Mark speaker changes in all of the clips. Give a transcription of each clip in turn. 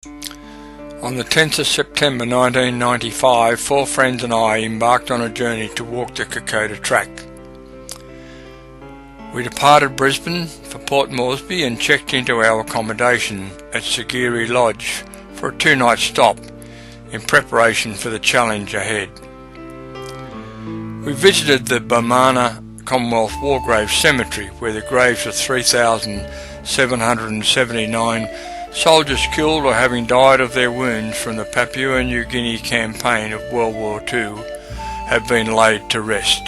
Speaker 1: On the 10th of September 1995, 4 friends and I embarked on a journey to walk the Kokoda Track. We departed Brisbane for Port Moresby and checked into our accommodation at Sagiri Lodge for a 2-night stop in preparation for the challenge ahead. We visited the Bomana Commonwealth War Graves Cemetery, where the graves of 3,779 soldiers killed or having died of their wounds from the Papua New Guinea campaign of World War II have been laid to rest.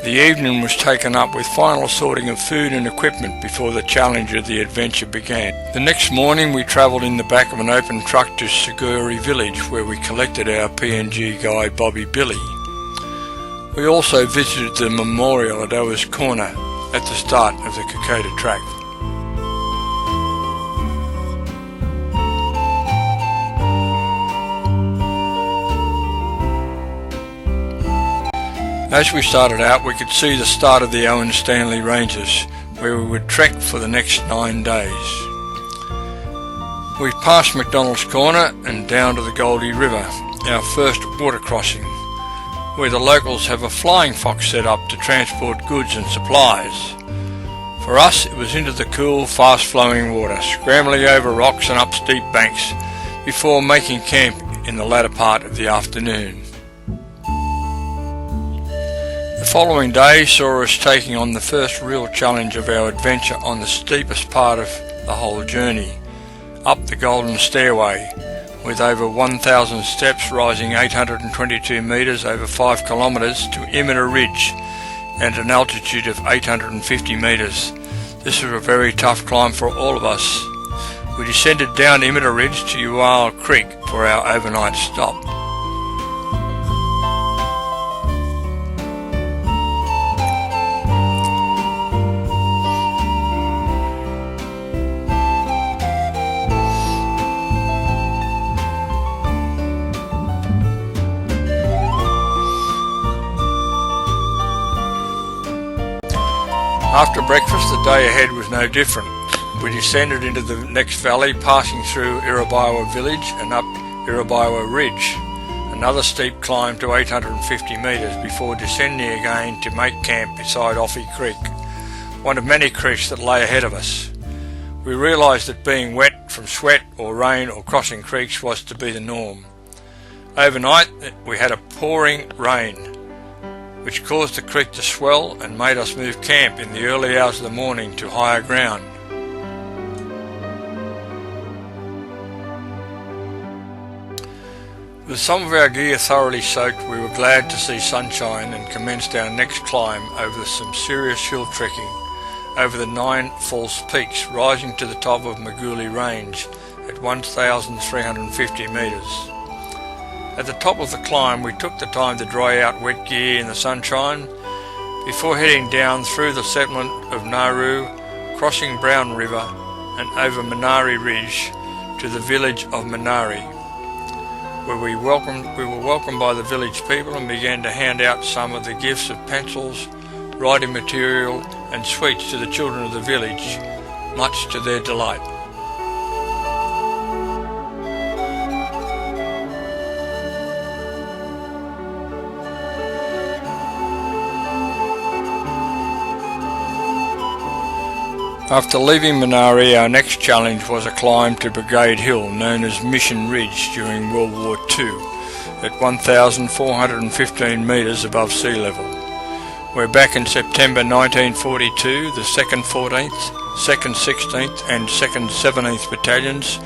Speaker 1: The evening was taken up with final sorting of food and equipment before the challenge of the adventure began. The next morning we travelled in the back of an open truck to Saguri village, where we collected our PNG guide Bobby Billy. We also visited the memorial at Oa's Corner at the start of the Kokoda Track. As we started out, we could see the start of the Owen Stanley Ranges, where we would trek for the next 9 days. We passed McDonald's Corner and down to the Goldie River, our first water crossing, where the locals have a flying fox set up to transport goods and supplies. For us, it was into the cool, fast-flowing water, scrambling over rocks and up steep banks, before making camp in the latter part of the afternoon. The following day saw us taking on the first real challenge of our adventure on the steepest part of the whole journey, up the Golden Stairway, with over 1,000 steps rising 822 metres over 5 kilometres to Imita Ridge at an altitude of 850 metres. This was a very tough climb for all of us. We descended down Imita Ridge to Uwal Creek for our overnight stop. After breakfast, the day ahead was no different. We descended into the next valley, passing through Irabiwa village and up Irabiwa Ridge, another steep climb to 850 metres before descending again to make camp beside Offie Creek, one of many creeks that lay ahead of us. We realised that being wet from sweat or rain or crossing creeks was to be the norm. Overnight we had a pouring rain, which caused the creek to swell and made us move camp in the early hours of the morning to higher ground. With some of our gear thoroughly soaked, we were glad to see sunshine and commenced our next climb over some serious hill trekking over the 9 false peaks, rising to the top of Maguli Range at 1,350 metres. At the top of the climb, we took the time to dry out wet gear in the sunshine before heading down through the settlement of Nauru, crossing Brown River and over Minari Ridge to the village of Minari, where we were welcomed by the village people and began to hand out some of the gifts of pencils, writing material and sweets to the children of the village, much to their delight. After leaving Minari, our next challenge was a climb to Brigade Hill, known as Mission Ridge, during World War II, at 1,415 metres above sea level. Where back in September 1942, the 2nd 14th, 2nd 16th and 2nd 17th Battalions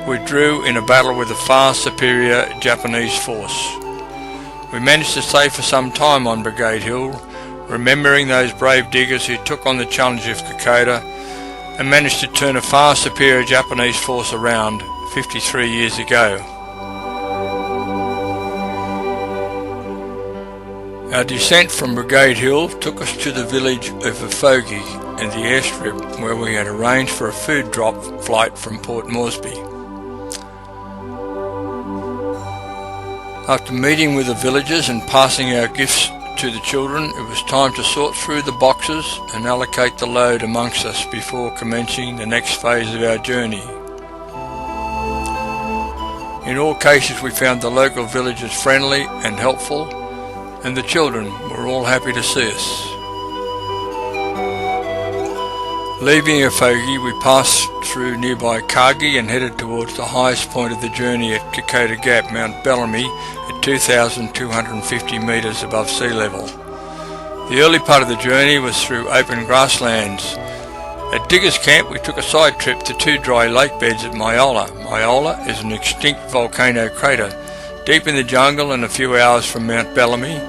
Speaker 1: withdrew in a battle with a far superior Japanese force. We managed to stay for some time on Brigade Hill, remembering those brave diggers who took on the challenge of Kokoda and managed to turn a far superior Japanese force around 53 years ago. Our descent from Brigade Hill took us to the village of Afogi in the airstrip where we had arranged for a food drop flight from Port Moresby. After meeting with the villagers and passing our gifts to the children, it was time to sort through the boxes and allocate the load amongst us before commencing the next phase of our journey. In all cases we found the local villagers friendly and helpful, and the children were all happy to see us. Leaving Ofogi, we passed through nearby Kagi and headed towards the highest point of the journey at Kokoda Gap, Mount Bellamy, at 2,250 metres above sea level. The early part of the journey was through open grasslands. At Diggers Camp we took a side trip to two dry lake beds at Myola. Myola is an extinct volcano crater, deep in the jungle and a few hours from Mount Bellamy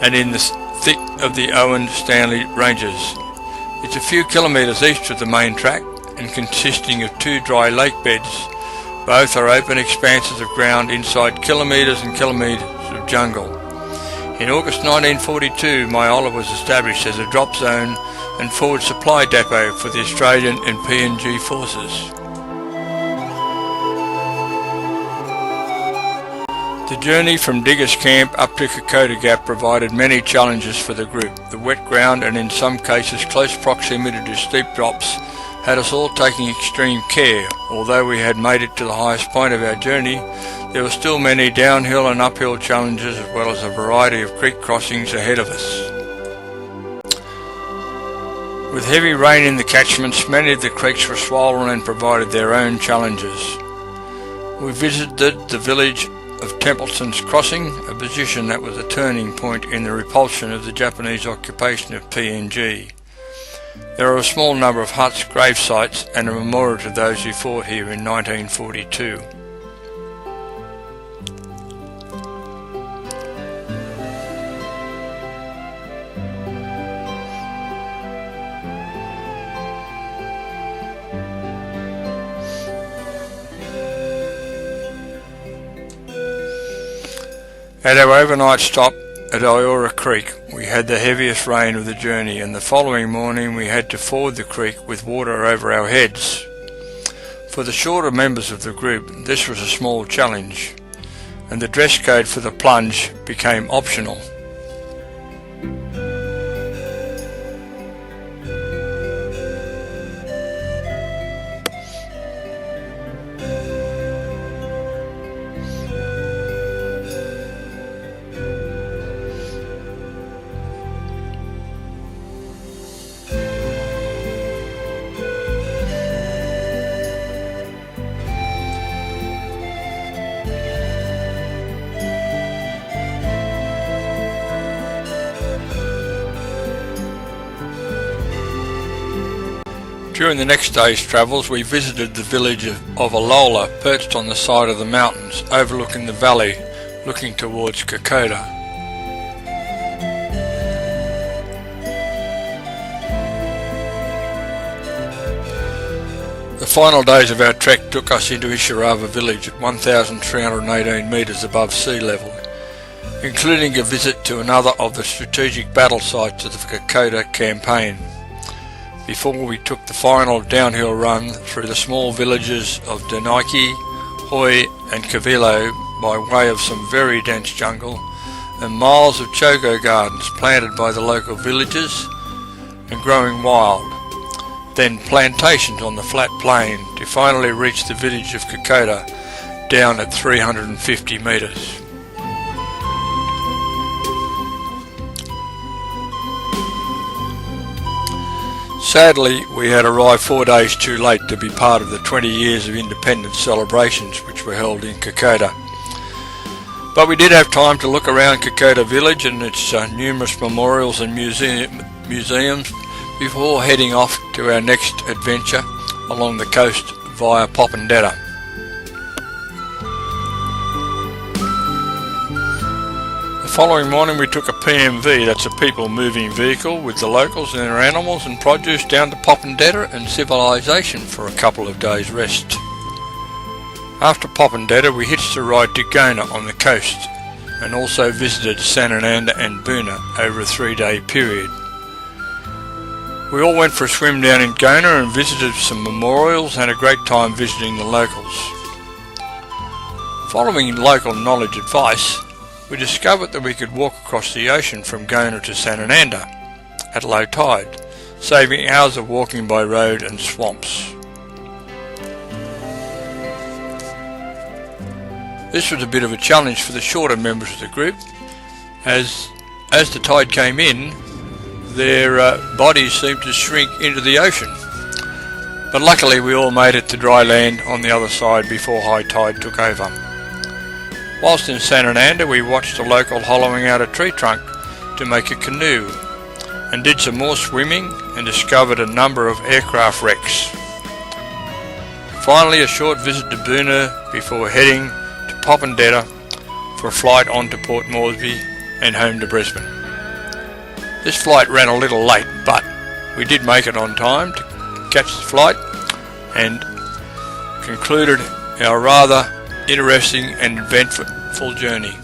Speaker 1: and in the thick of the Owen Stanley Ranges. It's a few kilometres east of the main track and consisting of two dry lake beds. Both are open expanses of ground inside kilometres and kilometres of jungle. In August 1942, Myola was established as a drop zone and forward supply depot for the Australian and PNG forces. The journey from Diggers Camp up to Kokoda Gap provided many challenges for the group. The wet ground and in some cases close proximity to steep drops had us all taking extreme care. Although we had made it to the highest point of our journey, there were still many downhill and uphill challenges as well as a variety of creek crossings ahead of us. With heavy rain in the catchments, many of the creeks were swollen and provided their own challenges. We visited the village of Templeton's Crossing, a position that was a turning point in the repulsion of the Japanese occupation of PNG. There are a small number of huts, grave sites and a memorial to those who fought here in 1942. At our overnight stop at Iora Creek, we had the heaviest rain of the journey, and the following morning we had to ford the creek with water over our heads. For the shorter members of the group, this was a small challenge, and the dress code for the plunge became optional. During the next day's travels we visited the village of Alola, perched on the side of the mountains, overlooking the valley, looking towards Kokoda. The final days of our trek took us into Ishirava village at 1,318 metres above sea level, including a visit to another of the strategic battle sites of the Kokoda campaign, before we took the final downhill run through the small villages of Denaiki, Hoi and Kavilo by way of some very dense jungle and miles of choco gardens planted by the local villagers and growing wild, then plantations on the flat plain to finally reach the village of Kokoda down at 350 metres. Sadly, we had arrived 4 days too late to be part of the 20 years of independence celebrations which were held in Kokoda. But we did have time to look around Kokoda village and its numerous memorials and museums before heading off to our next adventure along the coast via Popondetta. The following morning we took a PMV, that's a people moving vehicle, with the locals and their animals and produce down to Popondetta and civilization for a couple of days rest. After Popondetta we hitched a ride to Gona on the coast and also visited Sanananda and Boona over a 3-day period. We all went for a swim down in Gona and visited some memorials and had a great time visiting the locals. Following local knowledge advice, we discovered that we could walk across the ocean from Gona to Sanananda at low tide, saving hours of walking by road and swamps. This was a bit of a challenge for the shorter members of the group, as the tide came in, their bodies seemed to shrink into the ocean. But luckily we all made it to dry land on the other side before high tide took over. Whilst in Sanananda, we watched a local hollowing out a tree trunk to make a canoe and did some more swimming and discovered a number of aircraft wrecks. Finally, a short visit to Boona before heading to Popondetta for a flight on to Port Moresby and home to Brisbane. This flight ran a little late, but we did make it on time to catch the flight and concluded our rather interesting and eventful journey.